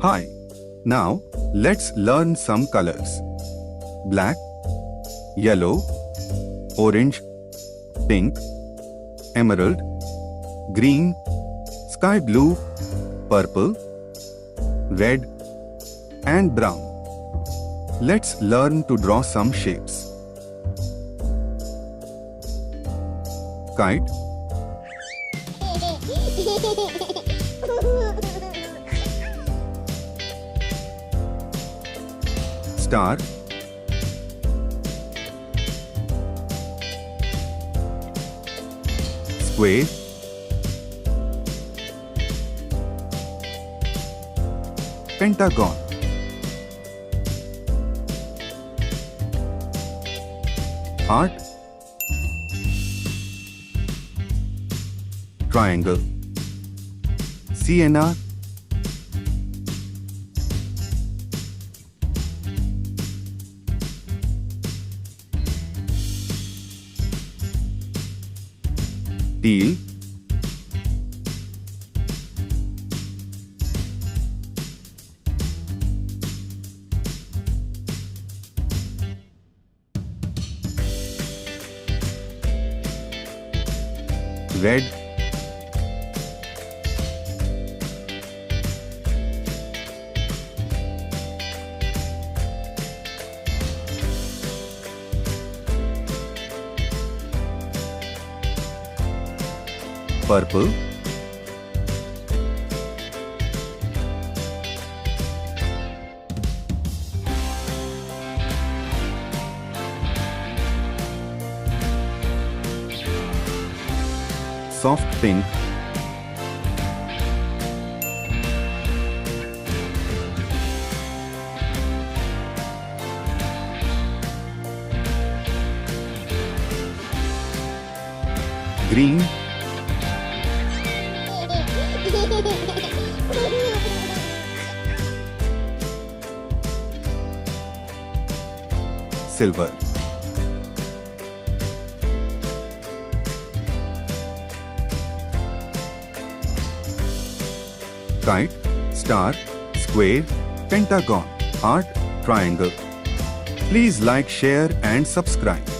Hi. Now, let's learn some colors. Black, yellow, orange, pink, emerald, green, sky blue, purple, red, and brown. Let's learn to draw some shapes. Kite, star, square, pentagon, heart, triangle, CNR, teal, red, purple, soft pink, green, silver, kite, star, square, pentagon, heart, triangle. Please like, share and subscribe.